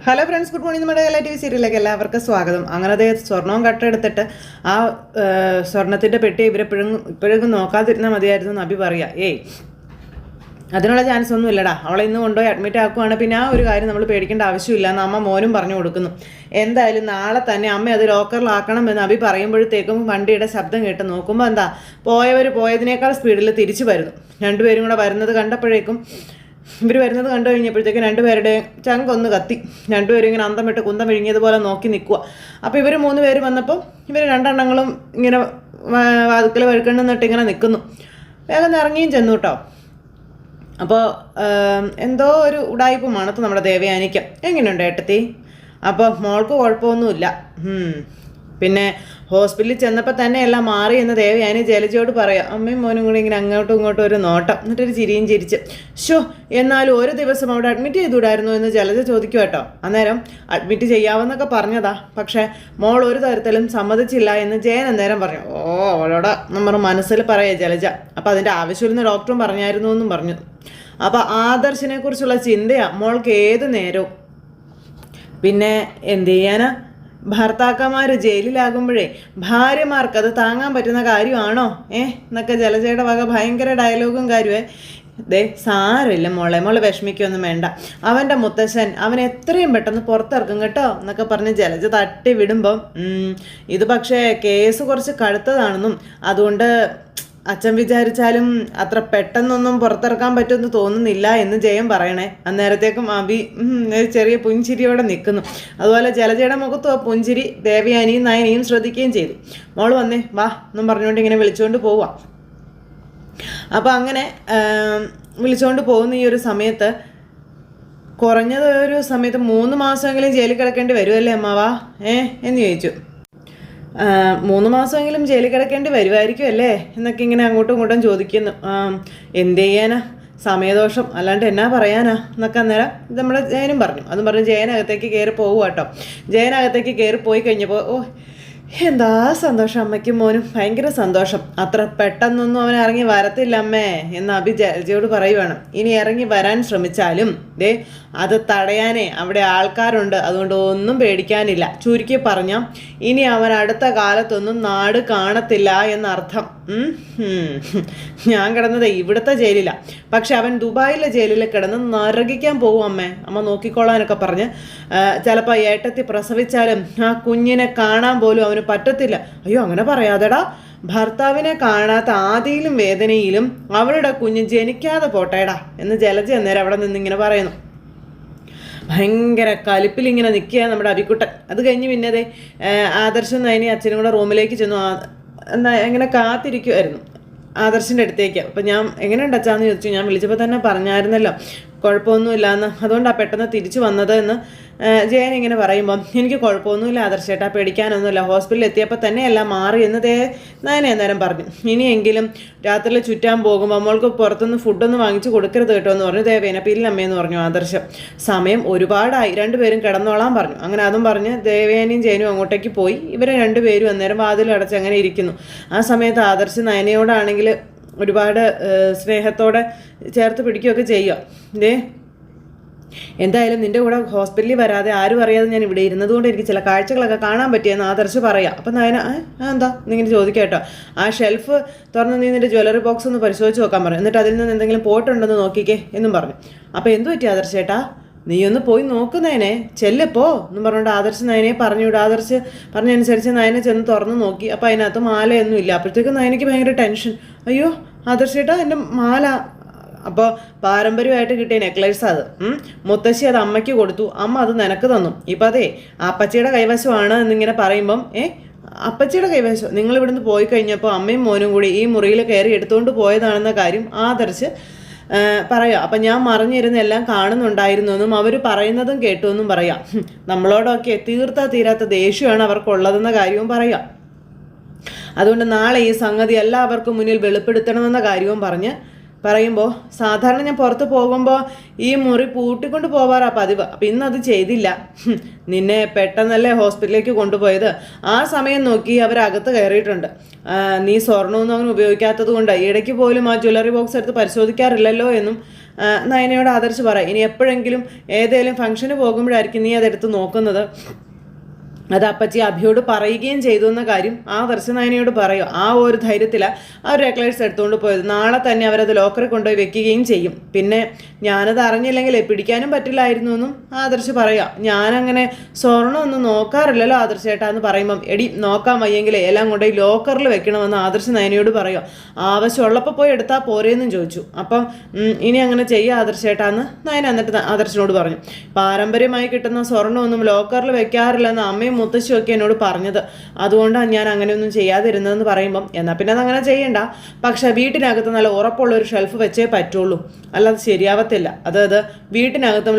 Hello friends, good morning. നമ്മുടെ എല്ലാ TV സീരിയലിലേക്ക് എല്ലാവർക്കും സ്വാഗതം. അങ്ങനെ സ്വർണവും കട്ടെടുത്തിട്ട് ആ സ്വർണത്തിൻ്റെ പെട്ടി ഇപ്പോഴും നോക്കാതിരുന്നാൽ മതിയായിരുന്നു എന്ന് അഭി പറയാം. അതിനുള്ള ചാൻസ് ഒന്നും ഇല്ലടാ, അവളെ ഇന്ന് കൊണ്ടുപോയി അഡ്മിറ്റ് ആക്കുവാണ്. പിന്നെ ആ ഒരു കാര്യം നമ്മൾ പേടിക്കേണ്ട ആവശ്യമില്ല എന്ന് അമ്മ മോനും പറഞ്ഞു കൊടുക്കുന്നു. എന്തായാലും നാളെ തന്നെ അമ്മ അത് ലോക്കറിലാക്കണം എന്ന് അഭി പറയുമ്പോഴത്തേക്കും വണ്ടിയുടെ ശബ്ദം കേട്ട് നോക്കുമ്പോൾ എന്താ, പോയവർ പോയതിനേക്കാൾ സ്പീഡിൽ തിരിച്ചു വരുന്നു. രണ്ടുപേരും കൂടെ വരുന്നത് കണ്ടപ്പോഴേക്കും ഇവർ വരുന്നത് കണ്ടു കഴിഞ്ഞപ്പോഴത്തേക്കും രണ്ടുപേരുടെ ചങ്കൊന്ന് കത്തി. രണ്ടുപേരും ഇങ്ങനെ അന്തം വിട്ട് കുന്തം വിഴുങ്ങിയതുപോലെ നോക്കി നിൽക്കുക. അപ്പോൾ ഇവർ 3 പേര് വന്നപ്പോൾ ഇവർ രണ്ടെണ്ണങ്ങളും ഇങ്ങനെ വാതുക്കൽ വഴുക്കണ്ണിട്ട് ഇങ്ങനെ നിൽക്കുന്നു. വേഗം ഇറങ്ങിയും ചെന്നു കേട്ടോ. അപ്പോൾ എന്തോ ഒരു ഉടായ്പ മണത്ത് നമ്മുടെ ദേവയാനിക്ക്. എങ്ങനെയുണ്ട് ഏട്ടത്തി? അപ്പോൾ മോൾക്ക് കുഴപ്പമൊന്നുമില്ല. പിന്നെ ഹോസ്പിറ്റലിൽ ചെന്നപ്പോൾ തന്നെ എല്ലാം മാറി എന്ന് ദേവയാനി ജലജയോട് പറയാം. അമ്മയും മോനും കൂടി ഇങ്ങനെ അങ്ങോട്ടും ഇങ്ങോട്ടും ഒരു നോട്ടം, എന്നിട്ടൊരു ചിരിയും ചിരിച്ച്. എന്നാലും ഒരു ദിവസം അവിടെ അഡ്മിറ്റ് ചെയ്തുകൂടായിരുന്നു എന്ന് ജലജ ചോദിക്കും കേട്ടോ. അന്നേരം അഡ്മിറ്റ് ചെയ്യാമെന്നൊക്കെ പറഞ്ഞതാ, പക്ഷേ മോൾ ഒരു തരത്തിലും സമ്മതിച്ചില്ല എന്ന് ജയൻ അന്നേരം പറഞ്ഞു. അവളോട് നമ്മുടെ മനസ്സിൽ പറയാ ജലജ. അപ്പം അതിൻ്റെ ആവശ്യമില്ലെന്ന് ഡോക്ടറും പറഞ്ഞായിരുന്നു എന്നും പറഞ്ഞു. അപ്പം ആദർശിനെ കുറിച്ചുള്ള ചിന്തയാ മോൾക്ക് ഏത് നേരവും. പിന്നെ എന്ത് ചെയ്യാനാ, ഭർത്താക്കന്മാർ ജയിലിലാകുമ്പോഴേ ഭാര്യമാർക്ക് അത് താങ്ങാൻ പറ്റുന്ന കാര്യമാണോ എന്നൊക്കെ ജലജയുടെ വക ഭയങ്കര ഡയലോഗും കാര്യമേ. സാരമില്ല മോളെ വിഷമിക്കൊന്നും വേണ്ട, അവൻ്റെ മുത്തശ്ശൻ അവൻ എത്രയും പെട്ടെന്ന് പുറത്തിറക്കും കേട്ടോ എന്നൊക്കെ പറഞ്ഞ് ജലജ തട്ടി വിടുമ്പം ഇത് പക്ഷേ കേസ് കുറച്ച് കടുത്തതാണെന്നും അതുകൊണ്ട് അച്ഛൻ വിചാരിച്ചാലും അത്ര പെട്ടെന്നൊന്നും പുറത്തിറക്കാൻ പറ്റുമെന്ന് തോന്നുന്നില്ല എന്ന് ജയം പറയണേ. അന്നേരത്തേക്കും അഭി ചെറിയ പുഞ്ചിരിയോടെ നിൽക്കുന്നു. അതുപോലെ ജലജയുടെ മുഖത്തും ആ പുഞ്ചിരി ദേവയാനിയും നയനിയും ശ്രദ്ധിക്കുകയും ചെയ്തു. മോള് വന്നേ വാ എന്നും പറഞ്ഞുകൊണ്ട് ഇങ്ങനെ വിളിച്ചുകൊണ്ട് പോവാം. അപ്പം അങ്ങനെ വിളിച്ചുകൊണ്ട് പോകുന്ന ഈ ഒരു സമയത്ത് കുറഞ്ഞത് ഒരു സമയത്ത് 3 മാസമെങ്കിലും ജയിലിൽ കിടക്കേണ്ടി വരുമല്ലേ അമ്മാവാ എന്ന് ചോദിച്ചു. 3 മാസമെങ്കിലും ജയിലിൽ കിടക്കേണ്ടി വരുമായിരിക്കും അല്ലേ എന്നൊക്കെ ഇങ്ങനെ അങ്ങോട്ടും ഇങ്ങോട്ടും ചോദിക്കുന്നു. എന്ത് ചെയ്യാനാ, സമയദോഷം, അല്ലാണ്ട് എന്നാ പറയാനാ എന്നൊക്കെ അന്നേരം നമ്മുടെ ജയനും പറഞ്ഞു. അതും പറഞ്ഞ് ജയനകത്തേക്ക് കയറി പോകുക കേട്ടോ. ജയനകത്തേക്ക് കയറി പോയി കഴിഞ്ഞപ്പോൾ എന്താ സന്തോഷം, അമ്മയ്ക്കും മോനും ഭയങ്കര സന്തോഷം. അത്ര പെട്ടെന്നൊന്നും അവൻ ഇറങ്ങി വരത്തില്ല അമ്മേ എന്ന് അഭി ജലജയോട് പറയുവാണ്. ഇനി ഇറങ്ങി വരാൻ ശ്രമിച്ചാലും അത് തടയാനേ അവിടെ ആൾക്കാരുണ്ട്, അതുകൊണ്ട് ഒന്നും പേടിക്കാനില്ല. ചുരുക്കി പറഞ്ഞാൽ ഇനി അവൻ അടുത്ത കാലത്തൊന്നും നാട് കാണത്തില്ല എന്നർത്ഥം. ഞാൻ കിടന്നത് ഇവിടുത്തെ ജയിലില്ല, പക്ഷെ അവൻ ദുബായിലെ ജയിലിൽ കിടന്ന് നരകിക്കാൻ പോകും അമ്മ നോക്കിക്കോളാനൊക്കെ പറഞ്ഞ് ചിലപ്പോൾ ഏട്ടത്തി പ്രസവിച്ചാലും ആ കുഞ്ഞിനെ കാണാൻ പോലും അവന് പറ്റത്തില്ല. അയ്യോ അങ്ങനെ പറയാതെടാ, ഭർത്താവിനെ കാണാത്ത ആദിയിലും വേദനയിലും അവളുടെ കുഞ്ഞ് ജനിക്കാതെ പോട്ടേടാ എന്ന് ജലജ അന്നേരം അവിടെ നിന്നിങ്ങനെ പറയുന്നു. ഭയങ്കര കലിപ്പിലിങ്ങനെ നിൽക്കുക നമ്മുടെ അഭിക്കുട്ടൻ. അത് കഴിഞ്ഞ് പിന്നെ ആദർശം നയനി അച്ഛനും കൂടെ റൂമിലേക്ക് ചെന്നു. എങ്ങനെ കാത്തിരിക്കുമായിരുന്നു ആദർശിൻ്റെ അടുത്തേക്ക്. അപ്പം ഞാൻ എങ്ങനെയുണ്ട് അച്ഛാന്ന് ചോദിച്ചു. ഞാൻ വിളിച്ചപ്പോൾ തന്നെ പറഞ്ഞായിരുന്നല്ലോ കുഴപ്പമൊന്നുമില്ല എന്ന്, അതുകൊണ്ടാണ് പെട്ടെന്ന് തിരിച്ചു വന്നത് എന്ന് ജയൻ ഇങ്ങനെ പറയുമ്പം എനിക്ക് കുഴപ്പമൊന്നുമില്ല ആദർശേട്ടാ, പേടിക്കാനൊന്നുമില്ല, ഹോസ്പിറ്റലിൽ എത്തിയപ്പോൾ തന്നെ എല്ലാം മാറി എന്ന് നയനെ അന്നേരം പറഞ്ഞു. ഇനിയെങ്കിലും രാത്രിയിൽ ചുറ്റാൻ പോകുമ്പോൾ നമ്മൾക്ക് പുറത്തുനിന്ന് ഫുഡൊന്നും വാങ്ങിച്ച് കൊടുക്കരുത് കേട്ടോ എന്ന് പറഞ്ഞു ദേവേന. പില്ലമ്മയെന്ന് പറഞ്ഞു ആദർശം. സമയം ഒരുപാടായി, രണ്ടുപേരും കിടന്നോളാൻ പറഞ്ഞു. അങ്ങനെ അതും പറഞ്ഞ് ദേവേനയും ജയനും അങ്ങോട്ടേക്ക് പോയി. ഇവരെ രണ്ടുപേരും അന്നേരം വാതിലടച്ച് അങ്ങനെ ഇരിക്കുന്നു. ആ സമയത്ത് ആദർശ് നയനയോടാണെങ്കിൽ ഒരുപാട് സ്നേഹത്തോടെ ചേർത്ത് പിടിക്കുകയൊക്കെ ചെയ്യുക. എന്തായാലും നിൻ്റെ കൂടെ ഹോസ്പിറ്റലിൽ വരാതെ ആരും അറിയാതെ ഞാൻ ഇവിടെ ഇരുന്നതുകൊണ്ട് എനിക്ക് ചില കാഴ്ചകളൊക്കെ കാണാൻ പറ്റിയെന്ന് ആദർശ് പറയാം. അപ്പം നയന എന്താ എന്നിങ്ങനെ ചോദിക്കാം കേട്ടോ. ആ ഷെൽഫ് തുറന്ന് നീ നിൻ്റെ ജ്വല്ലറി ബോക്സ് ഒന്ന് പരിശോധിച്ച് നോക്കാൻ പറഞ്ഞു, എന്നിട്ട് അതിൽ നിന്ന് എന്തെങ്കിലും പോയിട്ടുണ്ടെന്ന് നോക്കിക്കേ എന്നും പറഞ്ഞു. അപ്പോൾ എന്തു പറ്റി ആദർശേട്ടാ, നീ ഒന്ന് പോയി നോക്കുന്നതിനെ ചെല്ലപ്പോ എന്നും പറഞ്ഞുകൊണ്ട് ആദർശ് നയനെ പറഞ്ഞു വിടും. ആദർശ് പറഞ്ഞനുസരിച്ച് നയനെ ചെന്ന് തുറന്ന് നോക്കി. അപ്പോൾ അതിനകത്ത് മാലയൊന്നും ഇല്ല. അപ്പോഴത്തേക്കും നയനയ്ക്ക് ഭയങ്കര ടെൻഷൻ. അയ്യോ ആദർശേട്ടാ, എൻ്റെ മാല. അപ്പോൾ പാരമ്പര്യമായിട്ട് കിട്ടിയ നെക്ലേസ് അത്. മുത്തശ്ശി അത് അമ്മയ്ക്ക് കൊടുത്തു, അമ്മ അത് നിനക്ക് തന്നു. ഇപ്പം അതെ അപ്പച്ചിയുടെ കൈവശമാണ് എന്നിങ്ങനെ പറയുമ്പം അപ്പച്ചിയുടെ കൈവശം നിങ്ങൾ ഇവിടുന്ന് പോയി കഴിഞ്ഞപ്പോൾ അമ്മയും മോനും കൂടി ഈ മുറിയിൽ കയറി എടുത്തുകൊണ്ട് പോയതാണെന്ന കാര്യം ആദർശ് പറയാം. അപ്പം ഞാൻ മറിഞ്ഞിരുന്ന് എല്ലാം കാണുന്നുണ്ടായിരുന്നു എന്നും അവർ പറയുന്നതും കേട്ടു എന്നും പറയാം. നമ്മളോടൊക്കെ തീരാത്ത ദേഷ്യമാണ് അവർക്കുള്ളതെന്ന കാര്യവും പറയാം. അതുകൊണ്ട് നാളെ ഈ സംഗതി എല്ലാവർക്കും മുന്നിൽ വെളിപ്പെടുത്തണമെന്ന കാര്യവും പറയുമ്പോൾ സാധാരണ ഞാൻ പുറത്ത് പോകുമ്പോൾ ഈ മുറി പൂട്ടിക്കൊണ്ട് പോവാറാ പതിവ്. അപ്പം ഇന്നത് ചെയ്തില്ല. നിന്നെ പെട്ടെന്നല്ലേ ഹോസ്പിറ്റലിലേക്ക് കൊണ്ടുപോയത്, ആ സമയം നോക്കി അവരകത്ത് കയറിയിട്ടുണ്ട്. നീ സ്വർണ്ണമൊന്നും അങ്ങനെ ഉപയോഗിക്കാത്തത് കൊണ്ട് ഇടയ്ക്ക് പോലും ആ ജ്വല്ലറി ബോക്സ് എടുത്ത് പരിശോധിക്കാറില്ലല്ലോ എന്നും നയനയോട് ആദർശ് പറ, ഇനി എപ്പോഴെങ്കിലും ഏതെങ്കിലും ഫംഗ്ഷന് പോകുമ്പോഴായിരിക്കും നീ അതെടുത്ത് നോക്കുന്നത്. അത് അപ്പച്ചി അഭിയോട് പറയുകയും ചെയ്തു എന്ന കാര്യം നയനയോട് പറയും. ആ ഒരു ധൈര്യത്തിലാണ് അവർ നെക്ലേസ് എടുത്തുകൊണ്ട് പോയത്. നാളെ തന്നെ അവരത് ലോക്കറിൽ കൊണ്ടുപോയി വെക്കുകയും ചെയ്യും. പിന്നെ ഞാനത് അറിഞ്ഞില്ലെങ്കിൽ പിടിക്കാനും പറ്റില്ലായിരുന്നു എന്നും ആദർശ് പറയാം. ഞാനങ്ങനെ സ്വർണ്ണമൊന്നും നോക്കാറില്ലല്ലോ ആദർശ് ചേട്ടാ എന്ന് പറയുമ്പം, എടി നോക്കാൻ വയ്യെങ്കിലേ എല്ലാം കൊണ്ടുപോയി ലോക്കറിൽ വെക്കണമെന്ന് ആദർശ് നയനയോട് പറയുക. ആവശ്യമുള്ളപ്പോൾ പോയി എടുത്താൽ പോരേന്നും ചോദിച്ചു. അപ്പം ഇനി അങ്ങനെ ചെയ്യുക ആദർശ് ചേട്ടാ എന്ന് നയന എന്നിട്ട് ആദർശിനോട് പറഞ്ഞു. പാരമ്പര്യമായി കിട്ടുന്ന സ്വർണ്ണമൊന്നും ലോക്കറിൽ വെക്കാറില്ലെന്ന് അമ്മയും മുത്തശ്ശിയൊക്കെ എന്നോട് പറഞ്ഞത്. അതുകൊണ്ടാണ് ഞാൻ അങ്ങനെയൊന്നും ചെയ്യാതിരുന്നതെന്ന് പറയുമ്പം, എന്നാൽ പിന്നെ അതങ്ങനെ ചെയ്യണ്ട, പക്ഷെ വീട്ടിനകത്ത് നല്ല ഉറപ്പുള്ള ഒരു ഷെൽഫ് വെച്ചേ പറ്റുള്ളൂ, അല്ലാതെ ശരിയാവത്തില്ല. അതായത് വീട്ടിനകത്തും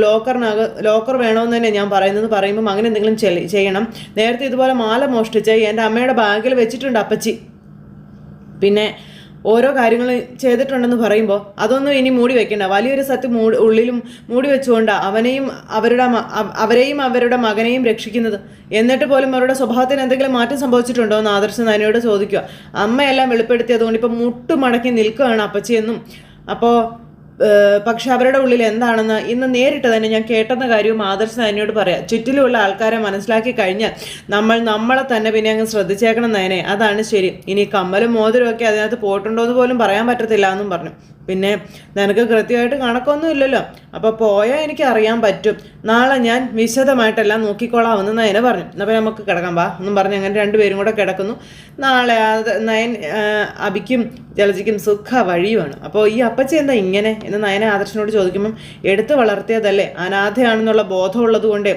ലോക്കർ വേണമെന്ന് തന്നെ ഞാൻ പറയുന്നത് പറയുമ്പം അങ്ങനെ എന്തെങ്കിലും ചെയ്യണം. നേരത്തെ ഇതുപോലെ മാല മോഷ്ടിച്ച് എൻ്റെ അമ്മയുടെ ബാഗിൽ വെച്ചിട്ടുണ്ട് അപ്പച്ചി. പിന്നെ ഓരോ കാര്യങ്ങൾ ചെയ്തിട്ടുണ്ടെന്ന് പറയുമ്പോൾ അതൊന്നും ഇനി മൂടി വെക്കണ്ട. വലിയൊരു സത്യം ഉള്ളിലും മൂടി വെച്ചുകൊണ്ട് അവരെയും അവരുടെ മകനെയും രക്ഷിക്കുന്നത്. എന്നിട്ട് പോലും അവരുടെ സ്വഭാവത്തിന് എന്തെങ്കിലും മാറ്റം സംഭവിച്ചിട്ടുണ്ടോ എന്ന് ആദർശ് നയനയോട് ചോദിക്കുക. അമ്മയെല്ലാം വെളിപ്പെടുത്തിയതുകൊണ്ട് ഇപ്പം മുട്ടുമടക്കി നിൽക്കുകയാണ് അപ്പച്ചിയെന്നും. അപ്പോൾ പക്ഷെ അവരുടെ ഉള്ളിൽ എന്താണെന്ന് ഇന്ന് നേരിട്ട് തന്നെ ഞാൻ കേട്ടെന്ന കാര്യവും ആദർശ് നയനയോട് പറയാം. ചുറ്റിലുമുള്ള ആൾക്കാരെ മനസ്സിലാക്കി കഴിഞ്ഞാൽ നമ്മളെ തന്നെ പിന്നെ അങ്ങ് ശ്രദ്ധിച്ചേക്കണം നയനെ, അതാണ് ശരി. ഇനി കമ്മലും മോതിരം ഒക്കെ അതിനകത്ത് പോയിട്ടുണ്ടോ എന്ന് പോലും പറയാൻ പറ്റത്തില്ല എന്നും പറഞ്ഞു. പിന്നെ നിനക്ക് കൃത്യമായിട്ട് കണക്കൊന്നും ഇല്ലല്ലോ, അപ്പോൾ പോയാൽ എനിക്ക് അറിയാൻ പറ്റും. നാളെ ഞാൻ വിശദമായിട്ടെല്ലാം നോക്കിക്കോളാമെന്ന് നയന പറഞ്ഞു. അപ്പോൾ നമുക്ക് കിടക്കാം വാ എന്നും പറഞ്ഞ് അങ്ങനെ രണ്ടുപേരും കൂടെ കിടക്കുന്നു. നാളെ അബിക്കും ജലജിക്കും സുഖ വഴിയുമാണ്. അപ്പോൾ ഈ അപ്പച്ചി എന്താ ഇങ്ങനെ എന്ന് നയന ആദർശനോട് ചോദിക്കുമ്പം, എടുത്തു വളർത്തിയതല്ലേ, അനാഥയാണെന്നുള്ള ബോധമുള്ളത് കൊണ്ട്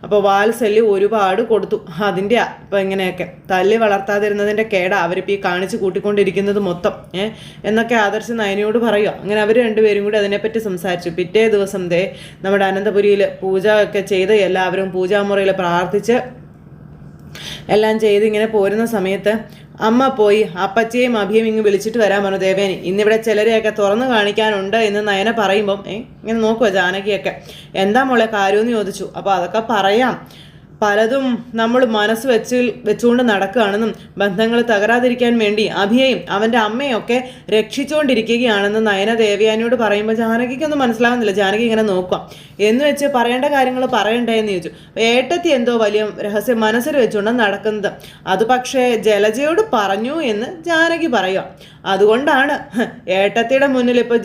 അപ്പോൾ വാത്സല്യം ഒരുപാട് കൊടുത്തു, അതിൻ്റെ ഇപ്പം ഇങ്ങനെയൊക്കെ തല്ലി വളർത്താതിരുന്നതിൻ്റെ കേടാ അവരിപ്പോൾ ഈ കാണിച്ച് കൂട്ടിക്കൊണ്ടിരിക്കുന്നത് മൊത്തം എന്നൊക്കെ ആദർശ് നയനയോട് പറയുക. അങ്ങനെ അവർ രണ്ടുപേരും കൂടി അതിനെപ്പറ്റി സംസാരിച്ചു. പിറ്റേ ദിവസം നമ്മുടെ അനന്തപുരിയിൽ പൂജ ഒക്കെ ചെയ്ത് എല്ലാവരും പൂജാമുറിയിൽ പ്രാർത്ഥിച്ച് എല്ലാം ചെയ്ത് ഇങ്ങനെ പോരുന്ന സമയത്ത് അമ്മ പോയി അപ്പച്ചയും അഭിയും ഇങ്ങ് വിളിച്ചിട്ട് വരാൻ പറഞ്ഞു. ദേവേനി ഇന്നിവിടെ ചിലരെയൊക്കെ തുറന്നു കാണിക്കാനുണ്ട് എന്ന് നയന പറയുമ്പം ഇങ്ങനെ നോക്കുക ജാനകിയൊക്കെ. എന്താ മോളെ കാര്യമെന്ന് ചോദിച്ചു. അപ്പോൾ അതൊക്കെ പറയാം, പലതും നമ്മൾ മനസ്സ് വെച്ചുകൊണ്ട് നടക്കുകയാണെന്നും ബന്ധങ്ങൾ തകരാതിരിക്കാൻ വേണ്ടി അഭിയെയും അവൻ്റെ അമ്മയൊക്കെ രക്ഷിച്ചുകൊണ്ടിരിക്കുകയാണെന്ന് നയന ദേവയാനിയോട് പറയുമ്പോൾ ജാനകിക്കൊന്നും മനസ്സിലാവുന്നില്ല. ജാനകി ഇങ്ങനെ നോക്കുക. എന്ന് വെച്ച് പറയേണ്ട കാര്യങ്ങൾ പറയണ്ടേ എന്ന് ചോദിച്ചു. ഏട്ടത്തി എന്തോ വലിയ രഹസ്യം മനസ്സിൽ വെച്ചുകൊണ്ട് നടക്കുന്നത്, അത് പക്ഷേ ജലജയോട് പറഞ്ഞു എന്ന് ജാനകി പറയുക. അതുകൊണ്ടാണ് ഏട്ടത്തിയുടെ മുന്നിൽ ഇപ്പോൾ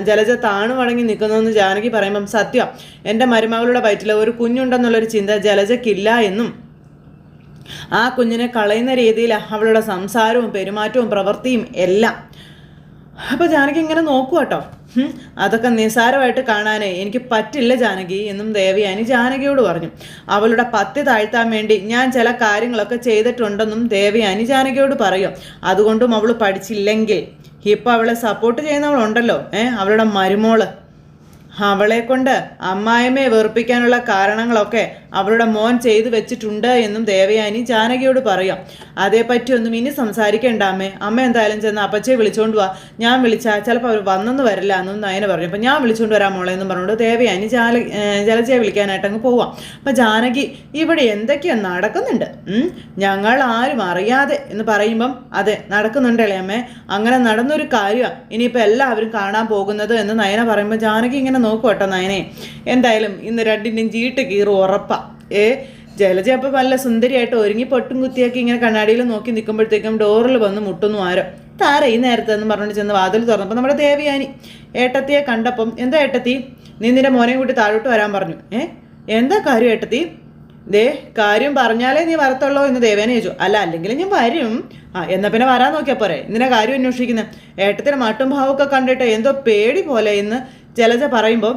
ജലജ താണു വണങ്ങി നിൽക്കുന്നതെന്ന് ജാനകി പറയുമ്പം, സത്യം എൻ്റെ മരുമകളുടെ വയറ്റിൽ ഒരു കുഞ്ഞുണ്ടെന്നുള്ളൊരു ചിന്ത ജലജയ്ക്കില്ല എന്നും ആ കുഞ്ഞിനെ കളയുന്ന രീതിയിൽ അവളുടെ സംസാരവും പെരുമാറ്റവും പ്രവൃത്തിയും എല്ലാം. അപ്പോൾ ജാനകി ഇങ്ങനെ നോക്കുക കേട്ടോ. അതൊക്കെ നിസ്സാരമായിട്ട് കാണാനേ എനിക്ക് പറ്റില്ല ജാനകി എന്നും ദേവയാനി ജാനകിയോട് പറഞ്ഞു. അവളുടെ പത്തി താഴ്ത്താൻ വേണ്ടി ഞാൻ ചില കാര്യങ്ങളൊക്കെ ചെയ്തിട്ടുണ്ടെന്നും ദേവയാനി ജാനകിയോട് പറയും. അതുകൊണ്ടും അവൾ പഠിച്ചില്ലെങ്കിൽ ഇപ്പം അവളെ സപ്പോർട്ട് ചെയ്യുന്നവളുണ്ടല്ലോ, അവളുടെ മരുമോള്, അവളെ കൊണ്ട് അമ്മായിമ്മയെ വെറുപ്പിക്കാനുള്ള കാരണങ്ങളൊക്കെ അവളുടെ മോൻ ചെയ്തു വെച്ചിട്ടുണ്ട് എന്നും ദേവയാനി ജാനകിയോട് പറയാം. അതേപ്പറ്റിയൊന്നും ഇനി സംസാരിക്കേണ്ട അമ്മ എന്തായാലും ചെന്ന് അപ്പച്ചയെ വിളിച്ചുകൊണ്ട് വാ, ഞാൻ വിളിച്ചാൽ ചിലപ്പോൾ അവർ വന്നെന്ന് വരില്ല എന്നും നയന പറഞ്ഞു. അപ്പം ഞാൻ വിളിച്ചുകൊണ്ട് വരാം മോളെ എന്നും പറഞ്ഞുകൊണ്ട് ദേവയാനി ജലജയെ വിളിക്കാനായിട്ട് അങ്ങ് പോവാം. അപ്പം ജാനകി ഇവിടെ എന്തൊക്കെയോ നടക്കുന്നുണ്ട്, ഞങ്ങൾ ആരും അറിയാതെ എന്ന് പറയുമ്പം അതെ നടക്കുന്നുണ്ടല്ലേ അമ്മേ, അങ്ങനെ നടന്നൊരു കാര്യമാണ് ഇനിയിപ്പോൾ എല്ലാവരും കാണാൻ പോകുന്നത് എന്ന് നയന പറയുമ്പോൾ ജാനകി ഇങ്ങനെ നോക്കൂ കേട്ടോ. നയനെ എന്തായാലും ഇന്ന് രണ്ടിൻ്റെയും ചീട്ട് കീറും ഉറപ്പാ. ജലജ അപ്പം നല്ല സുന്ദരിയായിട്ട് ഒരുങ്ങി പൊട്ടും കുത്തിയാക്കി ഇങ്ങനെ കണ്ണാടിയിൽ നോക്കി നിൽക്കുമ്പോഴത്തേക്കും ഡോറിൽ വന്ന് മുട്ടുന്നു ആരോ. താര ഈ നേരത്തെ എന്ന് പറഞ്ഞിട്ട് ചെന്ന് വാതിൽ തുറന്നപ്പോൾ നമ്മുടെ ദേവയാനി ഏട്ടത്തിയെ കണ്ടപ്പം, എന്താ ഏട്ടത്തി നീ നിന്റെ മോനെയും കൂട്ടി താഴോട്ട് വരാൻ പറഞ്ഞു. എന്താ കാര്യം ഏട്ടത്തി? കാര്യം പറഞ്ഞാലേ നീ വരത്തുള്ളോ എന്ന് ദേവേനെ ചോദിച്ചു. അല്ലെങ്കിൽ ഞാൻ വരും. എന്നാൽ പിന്നെ വരാൻ നോക്കിയാൽ പോരെ, ഇതിനെ കാര്യം അന്വേഷിക്കുന്നത്. ഏട്ടത്തിന് മട്ടും ഭാവമൊക്കെ കണ്ടിട്ട് എന്തോ പേടി പോലെ എന്ന് ജലജ പറയുമ്പോൾ,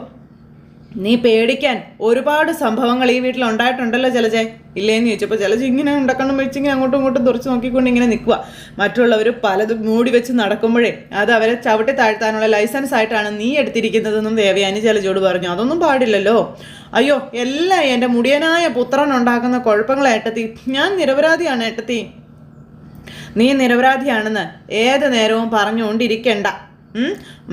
നീ പേടിക്കാൻ ഒരുപാട് സംഭവങ്ങൾ ഈ വീട്ടിൽ ഉണ്ടായിട്ടുണ്ടല്ലോ ജലജ, ഇല്ലേന്ന് ചോദിച്ചപ്പോൾ ജലജ ഇങ്ങനെ ഉണ്ടാക്കണം വെച്ചിങ്ങനെ അങ്ങോട്ടും ഇങ്ങോട്ടും തുറച്ച് നോക്കിക്കൊണ്ട് ഇങ്ങനെ നിൽക്കുക. മറ്റുള്ളവർ പലതും മൂടി വെച്ച് നടക്കുമ്പോഴേ അത് അവരെ ചവിട്ടി താഴ്ത്താനുള്ള ലൈസൻസ് ആയിട്ടാണ് നീ എടുത്തിരിക്കുന്നതെന്നും ദേവയാനി ജലജയോട് പറഞ്ഞു. അതൊന്നും പാടില്ലല്ലോ. അയ്യോ എല്ലാം എൻ്റെ മുടിയനായ പുത്രൻ ഉണ്ടാക്കുന്ന കുഴപ്പങ്ങൾ ഏട്ടത്തി, ഞാൻ നിരപരാധിയാണ് ഏട്ടത്തി. നീ നിരപരാധിയാണെന്ന് ഏത് നേരവും പറഞ്ഞുകൊണ്ടിരിക്കണ്ട.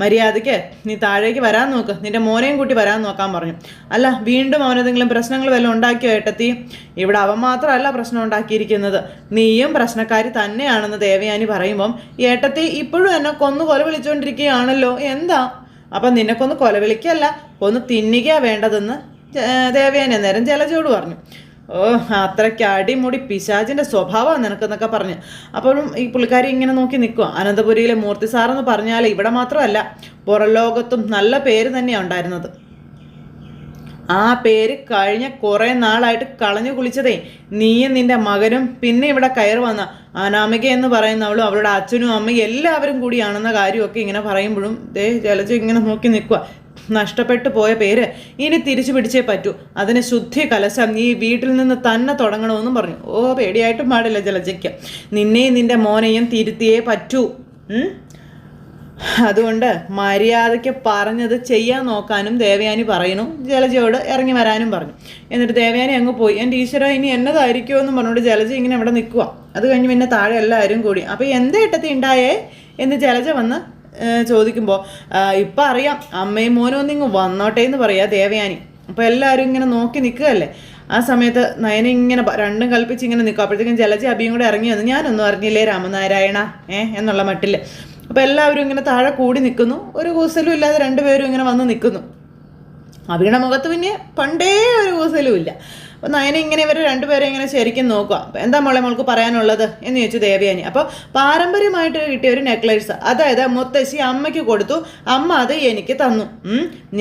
മര്യാദയ്ക്ക് നീ താഴേക്ക് വരാൻ നോക്ക്, നിന്റെ മോനെയും കൂട്ടി വരാൻ നോക്കാൻ പറഞ്ഞു. അല്ല വീണ്ടും അവനെന്തെങ്കിലും പ്രശ്നങ്ങൾ വല്ലതും ഉണ്ടാക്കിയോ ഏട്ടത്തി? ഇവിടെ അവൻ മാത്രമല്ല പ്രശ്നം ഉണ്ടാക്കിയിരിക്കുന്നത്, നീയും പ്രശ്നക്കാരി തന്നെയാണെന്ന് ദേവയാനി പറയുമ്പം, ഏട്ടത്തി ഇപ്പോഴും എന്നെ കൊല വിളിച്ചുകൊണ്ടിരിക്കുകയാണല്ലോ, എന്താ? അപ്പം നിനക്കൊന്ന് കൊലവിളിക്കല്ല, ഒന്ന് തിന്നുക വേണ്ടതെന്ന് ദേവയാനി അന്നേരം ജലജയോട് പറഞ്ഞു. ഓ, അത്രയ്ക്ക് അടിമുടി പിശാചിൻ്റെ സ്വഭാവമാണ് നിനക്കെന്നൊക്കെ പറഞ്ഞു. അപ്പോഴും ഈ പുള്ളിക്കാരി ഇങ്ങനെ നോക്കി നിൽക്കുക. അനന്തപുരിയിലെ മൂർത്തി സാറെന്ന് പറഞ്ഞാൽ ഇവിടെ മാത്രമല്ല, പുറം ലോകത്തും നല്ല പേര് തന്നെയാണ് ഉണ്ടായിരുന്നത്. ആ പേര് കഴിഞ്ഞ കുറേ നാളായിട്ട് കളഞ്ഞു കുളിച്ചതേ നീയും നിന്റെ മകനും പിന്നെ ഇവിടെ കയറി വന്ന അനാമിക എന്ന് പറയുന്നവളും അവളുടെ അച്ഛനും അമ്മയും എല്ലാവരും കൂടിയാണെന്ന കാര്യമൊക്കെ ഇങ്ങനെ പറയുമ്പോഴും ജലജ ഇങ്ങനെ നോക്കി നിൽക്കുക. നഷ്ടപ്പെട്ടു പോയ പേര് ഇനി തിരിച്ചു പിടിച്ചേ പറ്റൂ. അതിന് ശുദ്ധി കലശം ഈ വീട്ടിൽ നിന്ന് തന്നെ തുടങ്ങണമെന്നും പറഞ്ഞു. ഓ, പേടിയായിട്ടും പാടില്ല ജലജയ്ക്ക്. നിന്നെയും നിന്റെ മോനെയും തിരുത്തിയേ പറ്റൂ. അതുകൊണ്ട് മര്യാദയ്ക്ക് പറഞ്ഞത് ചെയ്യാൻ നോക്കാനും ദേവയാനി പറയുന്നു. ജലജയോട് ഇറങ്ങി വരാനും പറഞ്ഞു. എന്നിട്ട് ദേവയാനി അങ്ങ് പോയി. എൻ്റെ ഈശ്വര, ഇനി എന്നതായിരിക്കുമോ എന്ന് പറഞ്ഞുകൊണ്ട് ജലജ ഇങ്ങനെ ഇവിടെ നിൽക്കുക. അത് കഴിഞ്ഞ് പിന്നെ താഴെ എല്ലാവരും കൂടി അപ്പോൾ എന്താ ഏട്ടത്തി ഉണ്ടായേ എന്ന് ജലജ വന്ന് ചോദിക്കുമ്പോൾ ഇപ്പം അറിയാം, അമ്മയും മോനും ഒന്നിങ്ങ് വന്നോട്ടെ എന്ന് പറയാ ദേവയാനി. അപ്പോൾ എല്ലാവരും ഇങ്ങനെ നോക്കി നിൽക്കുകയല്ലേ. ആ സമയത്ത് നയന ഇങ്ങനെ രണ്ടും കൽപ്പിച്ച് ഇങ്ങനെ നിൽക്കും. അപ്പോഴത്തേക്കും ജലജ അബിയും കൂടെ ഇറങ്ങി വന്നു. ഞാനൊന്നും അറിഞ്ഞില്ലേ രാമനാരായണ എന്നുള്ള മട്ടിൽ. അപ്പോൾ എല്ലാവരും ഇങ്ങനെ താഴെ കൂടി നിൽക്കുന്നു. ഒരു കൂസലും ഇല്ലാതെ രണ്ടുപേരും ഇങ്ങനെ വന്ന് നിൽക്കുന്നു. അബിയുടെ മുഖത്ത് പിന്നെ പണ്ടേ ഒരു കൂസലും ഇല്ല. അപ്പോൾ നയന ഇങ്ങനെ ഇവർ രണ്ടുപേരും ഇങ്ങനെ ശരിക്കും നോക്കുക. അപ്പോൾ എന്താ മോൾക്ക് പറയാനുള്ളത് എന്ന് ചോദിച്ചു ദേവയാനി. അപ്പോൾ പാരമ്പര്യമായിട്ട് കിട്ടിയ ഒരു നെക്ലേസ്, അതായത് മുത്തശ്ശി അമ്മയ്ക്ക് കൊടുത്തു, അമ്മ അത് എനിക്ക് തന്നു.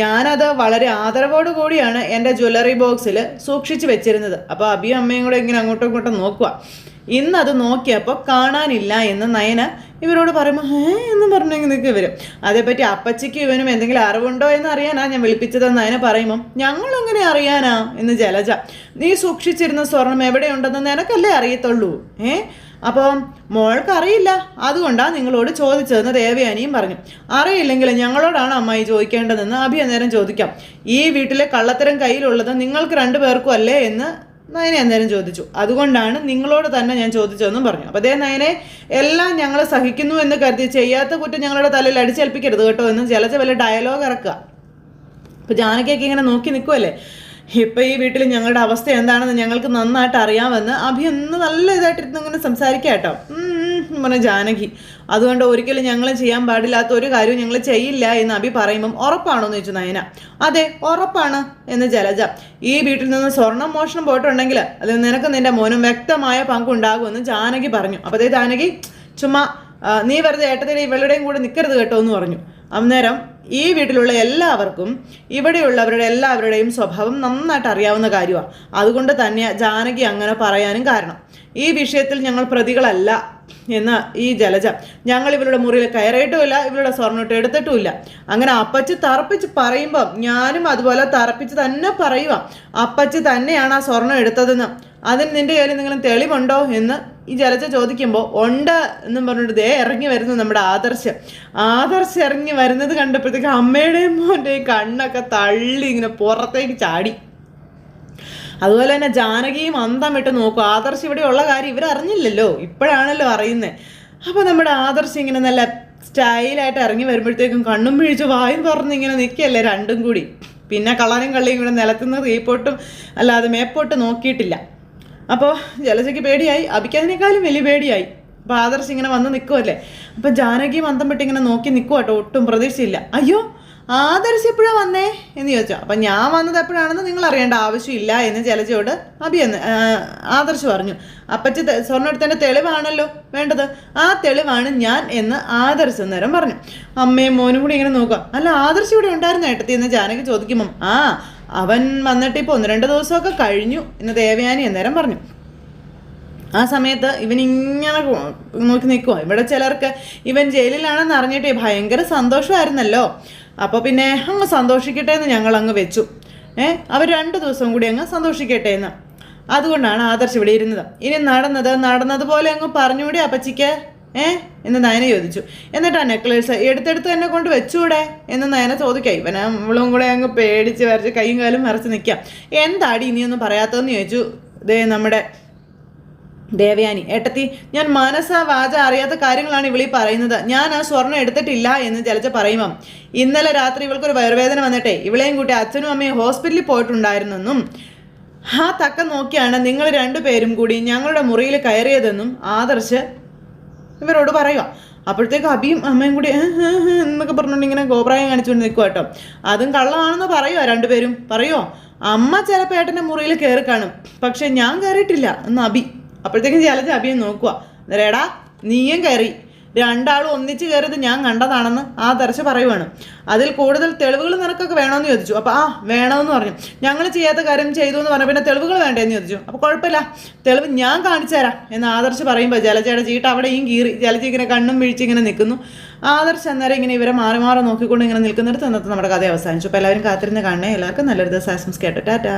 ഞാനത് വളരെ ആദരവോടു കൂടിയാണ് എൻ്റെ ജ്വല്ലറി ബോക്സിൽ സൂക്ഷിച്ച് വെച്ചിരുന്നത്. അപ്പോൾ അബിയും അമ്മയും കൂടെ ഇങ്ങനെ അങ്ങോട്ടും ഇങ്ങോട്ടും നോക്കുക. ഇന്നത് നോക്കിയപ്പോൾ കാണാനില്ല എന്ന് നയന ഇവരോട് പറയുമ്പോൾ എന്ന് പറഞ്ഞെങ്കിൽ നിൽക്കും ഇവർ. അതേപ്പറ്റി അപ്പച്ചിക്ക് ഇവനും എന്തെങ്കിലും അറിവുണ്ടോ എന്ന് അറിയാനാ ഞാൻ വിളിപ്പിച്ചതെന്ന് നയന പറയുമ്പം ഞങ്ങളെങ്ങനെ അറിയാനാ എന്ന് ജലജ. നീ സൂക്ഷിച്ചിരുന്ന സ്വർണം എവിടെയുണ്ടെന്ന് നിനക്കല്ലേ അറിയത്തുള്ളൂ. അപ്പം മോൾക്ക് അറിയില്ല, അതുകൊണ്ടാണ് നിങ്ങളോട് ചോദിച്ചതെന്ന് ദേവയാനിയും പറഞ്ഞു. അറിയില്ലെങ്കിൽ ഞങ്ങളോടാണ് അമ്മായി ചോദിക്കേണ്ടതെന്ന് അഭി അന്നേരം ചോദിക്കാം. ഈ വീട്ടിലെ കള്ളത്തരം കയ്യിലുള്ളത് നിങ്ങൾക്ക് രണ്ടുപേർക്കും അല്ലേ എന്ന് നയനെ അന്നേരം ചോദിച്ചു. അതുകൊണ്ടാണ് നിങ്ങളോട് തന്നെ ഞാൻ ചോദിച്ചതെന്നും പറഞ്ഞു. അപ്പോൾ അതേ നയനെ എല്ലാം ഞങ്ങൾ സഹിക്കുന്നു എന്ന് കരുതി ചെയ്യാത്ത കുറ്റം ഞങ്ങളുടെ തലയിൽ അടിച്ചേൽപ്പിക്കരുത് കേട്ടോ എന്ന് ജലജ വല്ല ഡയലോഗ് ഇറക്കുക. അപ്പോൾ ജാനകിയൊക്കെ ഇങ്ങനെ നോക്കി നിൽക്കുമല്ലേ. ഇപ്പം ഈ വീട്ടിൽ ഞങ്ങളുടെ അവസ്ഥ എന്താണെന്ന് ഞങ്ങൾക്ക് നന്നായിട്ട് അറിയാമെന്ന് അഭി ഒന്ന് നല്ല ഇതായിട്ടിരുന്ന് ഇങ്ങനെ സംസാരിക്കാം കേട്ടോ പറഞ്ഞ ജാനകി. അതുകൊണ്ട് ഒരിക്കലും ഞങ്ങൾ ചെയ്യാൻ പാടില്ലാത്ത ഒരു കാര്യവും ഞങ്ങൾ ചെയ്യില്ല എന്ന് അഭി പറയുമ്പം ഉറപ്പാണോ എന്ന് ചോദിച്ചു നയന. അതെ, ഉറപ്പാണ് എന്ന് ജലജ. ഈ വീട്ടിൽ നിന്ന് സ്വർണം മോഷണം പോയിട്ടുണ്ടെങ്കിൽ അതിൽ നിനക്ക് നിന്റെ മോനും വ്യക്തമായ പങ്കുണ്ടാകുമെന്ന് ജാനകി പറഞ്ഞു. അപ്പോൾ അതേ ജാനകി ചുമ്മാ നീ വെറുതെ ഏട്ടത്തിൻ്റെ ഇവളുടെയും കൂടെ നിൽക്കരുത് കേട്ടോ എന്ന് പറഞ്ഞു. അന്നേരം ഈ വീട്ടിലുള്ള എല്ലാവർക്കും ഇവിടെയുള്ളവരുടെ എല്ലാവരുടെയും സ്വഭാവം നന്നായിട്ട് അറിയാവുന്ന കാര്യമാണ്. അതുകൊണ്ട് തന്നെ ജാനകി അങ്ങനെ പറയാനും കാരണം. ഈ വിഷയത്തിൽ ഞങ്ങൾ പ്രതികളല്ല എന്ന് ഈ ജലജ. ഞങ്ങൾ ഇവരുടെ മുറിയിൽ കയറിയിട്ടുമില്ല, ഇവരുടെ സ്വർണ്ണിട്ട് എടുത്തിട്ടുമില്ല. അങ്ങനെ അപ്പച്ചി തറപ്പിച്ച് പറയുമ്പം ഞാനും അതുപോലെ തറപ്പിച്ച് തന്നെ പറയുക, അപ്പച്ചി തന്നെയാണ് ആ സ്വർണ്ണം എടുത്തതെന്ന്. അതിന് നിൻ്റെ കയ്യിൽ എന്തെങ്കിലും തെളിവുണ്ടോ എന്ന് ഈ ജലജ ചോദിക്കുമ്പോൾ ഉണ്ട് എന്നും പറഞ്ഞിട്ട് ദേ ഇറങ്ങി വരുന്നു നമ്മുടെ ആദർശ് ഇറങ്ങി വരുന്നത് കണ്ടപ്പോഴത്തേക്ക് അമ്മയുടെയും മോൻ്റെയും കണ്ണൊക്കെ തള്ളി ഇങ്ങനെ പുറത്തേക്ക് ചാടി. അതുപോലെ തന്നെ ജാനകിയും അന്തം വിട്ട് നോക്കും. ആദർശ് ഇവിടെ ഉള്ള കാര്യം ഇവരറിഞ്ഞില്ലല്ലോ, ഇപ്പോഴാണല്ലോ അറിയുന്നത്. അപ്പോൾ നമ്മുടെ ആദർശ് ഇങ്ങനെ നല്ല സ്റ്റൈലായിട്ട് ഇറങ്ങി വരുമ്പോഴത്തേക്കും കണ്ണും പിഴിച്ച് വായും തുറന്ന് ഇങ്ങനെ നിൽക്കുകയല്ലേ രണ്ടും കൂടി. പിന്നെ കള്ളനും കള്ളിയും കൂടെ നിലത്തുനിന്ന് കീപ്പോട്ടും അല്ലാതെ മേപ്പോട്ട് നോക്കിയിട്ടില്ല. അപ്പോൾ ജലജയ്ക്ക് പേടിയായി, അഭിക്കതിനേക്കാളും വലിയ പേടിയായി. അപ്പോൾ ആദർശ് ഇങ്ങനെ വന്ന് നിൽക്കുമല്ലേ. അപ്പോൾ ജാനകിയും അന്തം വിട്ട് ഇങ്ങനെ നോക്കി നിൽക്കുക കേട്ടോ, ഒട്ടും പ്രതീക്ഷയില്ല. അയ്യോ, ആദർശ് എപ്പോഴാണ് വന്നേ എന്ന് ചോദിച്ചോ. അപ്പം ഞാൻ വന്നത് എപ്പോഴാണെന്ന് നിങ്ങൾ അറിയേണ്ട ആവശ്യമില്ല എന്ന് ജലജയോട് ആദർശ് പറഞ്ഞു. അപ്പച്ചി സ്വർണ്ണം എടുത്തതിൻ്റെ തെളിവാണല്ലോ വേണ്ടത്, ആ തെളിവാണ് ഞാൻ എന്ന് ആദർശ് അന്നേരം പറഞ്ഞു. അമ്മയും മോനും കൂടി ഇങ്ങനെ നോക്കുക. അല്ല, ആദർശ് ഇവിടെ ഉണ്ടായിരുന്ന ഏട്ടത്തി എന്ന് ജാനകി ചോദിക്കുമ്പം അവൻ വന്നിട്ട് ഇപ്പോൾ 1-2 ദിവസമൊക്കെ കഴിഞ്ഞു എന്ന് ദേവയാനി അന്നേരം പറഞ്ഞു. ആ സമയത്ത് ഇവനിങ്ങനെ നോക്കി നിൽക്കുക. ഇവിടെ ചിലർക്ക് ഇവൻ ജയിലിലാണെന്ന് അറിഞ്ഞിട്ട് ഭയങ്കര സന്തോഷമായിരുന്നല്ലോ. അപ്പോൾ പിന്നെ അങ്ങ് സന്തോഷിക്കട്ടെ എന്ന് ഞങ്ങൾ അങ്ങ് വെച്ചു. അവർ 2 ദിവസം കൂടി അങ്ങ് സന്തോഷിക്കട്ടെ എന്ന്. അതുകൊണ്ടാണ് ആദർശ് ഇവിടെ ഇരുന്നത്. ഇനി നടന്നതുപോലെ അങ്ങ് പറഞ്ഞുകൂടി അപ്പച്ചിക്ക് എന്ന് നയന ചോദിച്ചു. എന്നിട്ട് ആ നെക്ലേസ് എടുത്തെടുത്ത് തന്നെ കൊണ്ട് വെച്ചൂടെ എന്ന് നയന ചോദിക്കാം. ഇവളും കൂടെ അങ്ങ് പേടിച്ച് വരച്ച് കൈയും കാലും മറച്ച് നിൽക്കാം. എന്താടി ഇനിയൊന്നും പറയാത്തതെന്ന് ചോദിച്ചു നമ്മുടെ ദേവയാനി. ഏട്ടത്തി, ഞാൻ മനസ്സാ വാച അറിയാത്ത കാര്യങ്ങളാണ് ഇവളീ പറയുന്നത്. ഞാൻ ആ സ്വർണ്ണം എടുത്തിട്ടില്ല എന്ന് ജലജ പറയുമ്പം ഇന്നലെ രാത്രി ഇവൾക്കൊരു വയറുവേദന വന്നിട്ടേ ഇവളെയും കൂട്ടി അച്ഛനും അമ്മയും ഹോസ്പിറ്റലിൽ പോയിട്ടുണ്ടായിരുന്നെന്നും ആ തക്കം നോക്കിയാണ് നിങ്ങൾ 2 പേരും കൂടി ഞങ്ങളുടെ മുറിയിൽ കയറിയതെന്നും ആദർശ് ഇവരോട് പറയുക. അപ്പോഴത്തേക്ക് അബിയും അമ്മയും കൂടി എന്നൊക്കെ പറഞ്ഞുകൊണ്ട് ഇങ്ങനെ ഗോപ്രായം കാണിച്ചുകൊണ്ട് നിൽക്കുക കേട്ടോ. അതും കള്ളമാണെന്ന് പറയുമോ രണ്ടുപേരും? പറയുമോ? അമ്മ ചിലപ്പോൾ ഏട്ടൻ്റെ മുറിയിൽ കയറി കാണും, പക്ഷെ ഞാൻ കയറിയിട്ടില്ല എന്ന് അബി. അപ്പോഴത്തേക്കും ജലജ അബിയെ നോക്കുക. എടാ നീയും കയറി, രണ്ടാളും ഒന്നിച്ച് കയറിയത് ഞാൻ കണ്ടതാണെന്ന് ആ ദർശ പറയുവാണ്. അതിൽ കൂടുതൽ തെളിവുകൾ നിനക്കൊക്കെ വേണമെന്ന് ചോദിച്ചു. അപ്പോൾ വേണമെന്ന് പറഞ്ഞു. ഞങ്ങൾ ചെയ്യാത്ത കാര്യം ചെയ്തു എന്ന് പറഞ്ഞാൽ പിന്നെ തെളിവുകൾ വേണ്ടേന്ന് ചോദിച്ചു. അപ്പോൾ കുഴപ്പമില്ല, തെളിവ് ഞാൻ കാണിച്ചു തരാം എന്ന് ആദർശ് പറയുമ്പോൾ ജലജയുടെ ചീട്ട് അവിടെയും കീറി. ജലജ ഇങ്ങനെ കണ്ണും വീഴ്ചിങ്ങനെ നിൽക്കുന്നു. ആദർശ് അന്നേരം ഇങ്ങനെ ഇവരെ മാറി മാറി നോക്കിക്കൊണ്ട് ഇങ്ങനെ നിൽക്കുന്നിടത്ത് അന്നത്തെ നമ്മുടെ കഥ അവസാനിച്ചു. അപ്പോൾ എല്ലാവരും കാത്തിരുന്ന് കാണണേ. എല്ലാവർക്കും നല്ലൊരു ദിവസം ആശംസിക്കട്ടെ. ടാറ്റാ.